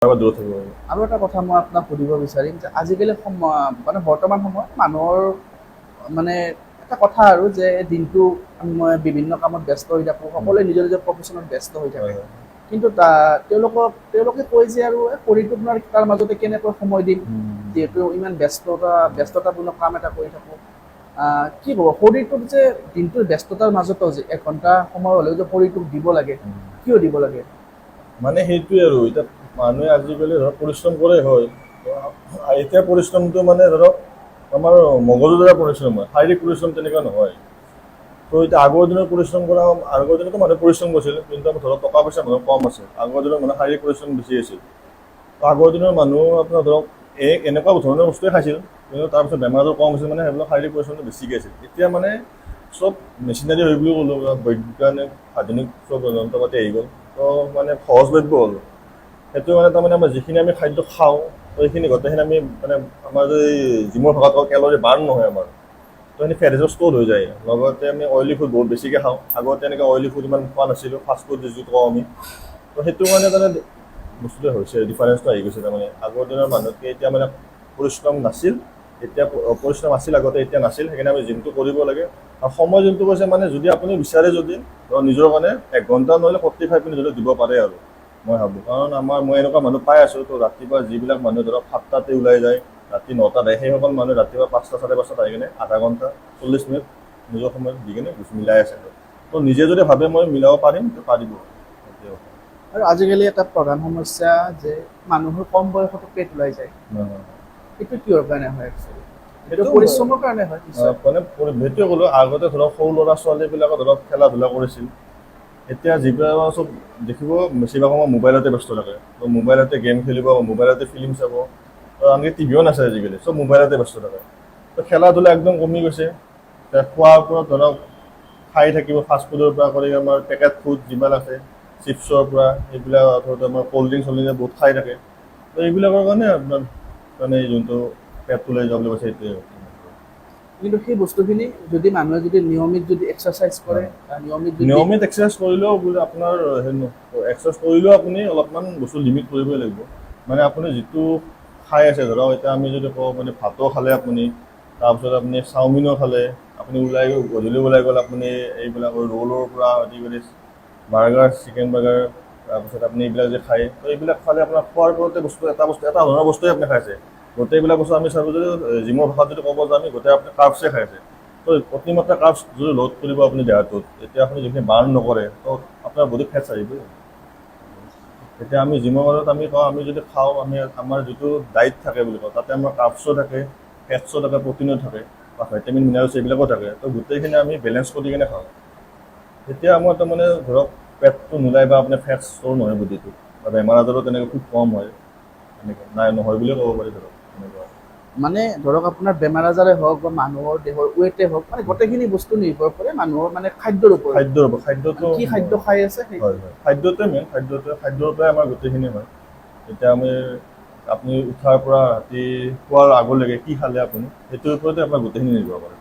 আৰু এটা কথা মই আপোনাক সুধিব বিচাৰিম যে আজিকালি মানে বৰ্তমান সময়ত মানুহৰ মানে এটা কথা আৰু যে দিনটো মই বিভিন্ন কামত ব্যস্ত হৈ থাকোঁ, সকলোৱে নিজৰ নিজৰ প্ৰফেশ্যনত ব্যস্ত হৈ থাকে। কিন্তু তেওঁলোকে কয় যে আৰু শৰীৰটোক তাৰ মাজতে কেনেকৈ সময় দিম, যিহেতু ইমান ব্যস্ততাপূৰ্ণ কাম এটা কৰি থাকোঁ। কি ক'ব, শৰীৰটোক যে দিনটোৰ ব্যস্ততাৰ মাজতো যে 1 ঘণ্টা সময় হ'লেও যে শৰীৰটোক দিব লাগে, কিয় দিব লাগে? মানে সেইটোৱে আৰু এতিয়া মানুহে আজিকালি ধৰক পৰিশ্ৰম কৰে হয়, এতিয়া পৰিশ্ৰমটো মানে ধৰক আমাৰ মগজুৰ দ্বাৰা পৰিশ্ৰম হয়, শাৰীৰিক পৰিশ্ৰম তেনেকুৱা নহয়। তো এতিয়া আগৰ দিনৰ পৰিশ্ৰম কৰা, আগৰ দিনতো মানুহে পৰিশ্ৰম কৰিছিল, কিন্তু ধৰক টকা পইচা মানুহ কম আছিল। আগৰ দিনৰ মানুহ শাৰীৰিক পৰিশ্ৰম বেছি আছিল। তো আগৰ দিনৰ মানুহ আপোনাৰ ধৰক এনেকুৱা ধৰণৰ বস্তুৱে খাইছিল, কিন্তু তাৰপিছত বেমাৰটো কম হৈছিল, মানে সেইবিলাক শাৰীৰিক পৰিশ্ৰমটো বেছিকৈ আছিল। এতিয়া মানে চব মেচিনাৰী হৈ বুলি ক'লোঁ, বৈজ্ঞানিক আধুনিক চব যন্ত্ৰপাতি আহি গ'ল, তো মানে সহজলভ্য হ'ল। সেইটো মানে তাৰমানে আমাৰ যিখিনি আমি খাদ্য খাওঁ, তো সেইখিনি গোটেইখিনি আমি মানে আমাৰ যদি জিমৰ ভাগত কেলৰি বাৰ্ণ নহয় আমাৰ, তো সেইখিনি ফেট হিচাপে ষ্ট'ৰ হৈ যায়। লগতে আমি অইলি ফুড বহুত বেছিকৈ খাওঁ, আগতে এনেকৈ অইলি ফুড ইমান খোৱা নাছিলোঁ, ফাষ্ট ফুড যিটো কওঁ আমি। তো সেইটো মানে তাৰমানে বস্তুটো হৈছে, ডিফাৰেঞ্চটো আহি গৈছে। তাৰমানে আগৰ দিনৰ মানুহতকৈ এতিয়া মানে পৰিশ্ৰম নাছিল, এতিয়া পৰিশ্ৰম আছিল আগতে, এতিয়া নাছিল। সেইকাৰণে আমি জিমটো কৰিব লাগে। আৰু সময় যোনটো কৈছে, মানে যদি আপুনি বিচাৰে, যদি নিজৰ কাৰণে 1 ঘণ্টা নহ'লে 45 মিনিট যদি দিব পাৰে আৰু মই ভাবোঁ। কাৰণ মই এনেকুৱা মানুহ পাই আছোঁ, তো ৰাতিপুৱা যিবিলাক মানুহ ধৰক 7টাতে ওলাই যায়, ৰাতি 9টাত আহে, সেইসকল মানুহ ৰাতিপুৱা 5টা 5:30 আহি কিনে আধা ঘণ্টা 40 মিনিট নিজৰ সময়ত দি কিনে মিলাই আছে। তো নিজে যদি ভাবে মই মিলাব পাৰিম, তো পাৰিব। আৰু আজিকালি এটা প্ৰধান সমস্যা যে মানুহৰ কম বয়সতো পেট ওলাই যায়। এইটো কিহৰ কাৰণে হয় একচুৱেলি? এইটো পৰিশ্ৰমৰ কাৰণে হয় নিশ্চয়। মানে সেইটোৱে ক'লোঁ, আগতে ধৰক সৰু ল'ৰা ছোৱালীবিলাকে ধৰক খেলা ধূলা কৰিছিল। এতিয়া যিবিলাক চব দেখিব বেছিভাগ সময় মোবাইলতে ব্যস্ত থাকে। তো মোবাইলতে গেম খেলিব, মোবাইলতে ফিল্ম চাব, তো আনকি টিভিও নাচায় আজিকালি, চব মোবাইলতে ব্যস্ত থাকে। তো খেলা ধূলা একদম কমি গৈছে। খোৱাৰ ওপৰত ধৰক খাই থাকিব, ফাষ্ট ফুডৰ পৰা কৰি আমাৰ পেকেট ফুড যিমান আছে, চিপছৰ পৰা এইবিলাক, অথবা আমাৰ ক'ল্ড ড্ৰিংক বহুত খাই থাকে। তো এইবিলাকৰ কাৰণে আপোনাৰ মানে যোনটো পেট ওলাই যোৱা বুলি কৈছে, সেইটোৱে। কিন্তু সেই বস্তুখিনি যদি মানুহে যদি নিয়মিত যদি এক্সাৰচাইজ কৰে, নিয়মিত এক্সাৰচাইজ কৰিলেও বোলে আপোনাৰ এক্সাৰচাইজ কৰিলেও আপুনি অলপমান বস্তু লিমিট কৰিবই লাগিব। মানে আপুনি যিটো খাই আছে, ধৰক এতিয়া আমি যদি কওঁ, মানে ভাতো খালে আপুনি, তাৰপিছত আপুনি চাওমিনো খালে, আপুনি গধূলি ওলাই গ'ল, আপুনি এইবিলাক ৰোলৰ পৰা আদি কৰি বাৰ্গাৰ, চিকেন বাৰ্গাৰ, তাৰপিছত আপুনি এইবিলাক যে খায়, তো এইবিলাক খালে আপোনাৰ খোৱাৰ পৰতে এটা ধৰণৰ বস্তুৱে আপুনি খাইছে। গোটেইবিলাক বস্তু আমি চাব, যদি জিমৰ ভাষাত যদি ক'ব যাওঁ, আমি গোটেই আপুনি কাৰ্বছে খাইছে। তো অতিমাত্ৰা কাৰ্বছ যদি লোড কৰিব আপুনি দেহাটোত, তেতিয়া আপুনি যিখিনি বাৰ্ণ নকৰে, তো আপোনাৰ বডিত ফেটছ আহিবই। এতিয়া আমি জিমৰ মাজত আমি কওঁ, আমি যদি খাওঁ, আমাৰ যিটো ডাইট থাকে বুলি কওঁ, তাতে আমাৰ কাৰ্বছো থাকে, ফেটছো থাকে, প্ৰটিনো থাকে, বা ভিটামিন মিনাৰেলছ এইবিলাকো থাকে। তো গোটেইখিনি আমি বেলেঞ্চ কৰি কিনে খাওঁ। তেতিয়া আমাৰ তাৰমানে ধৰক পেটটো নোলায়, বা আপোনাৰ ফেটছ ষ্ট'ৰ নহয় বডিটো, বা বেমাৰ আজাৰো তেনেকৈ খুব কম হয়। এনেকৈ নহয় বুলিয়ে ক'ব পাৰি ধৰক, এনেকুৱা। মানে ধৰক আপোনাৰ বেমাৰ আজাৰে হওক বা মানুহৰ দেহৰ ৱেটে হওক, মানে গোটেইখিনি বস্তু নিৰ্ভৰ কৰে মানুহৰ মানে খাদ্যৰ ওপৰত। খাদ্যটো কি খাদ্য খাই আছে হয়, খাদ্যটোৱে মেইন। খাদ্যৰ পৰাই আমাৰ গোটেইখিনি হয়। এতিয়া আপুনি উঠাৰ পৰা ৰাতি শোৱাৰ আগলৈকে কি খালে আপুনি, সেইটোৰ ওপৰতে আপোনাৰ গোটেইখিনি নিৰ্ভৰ কৰে।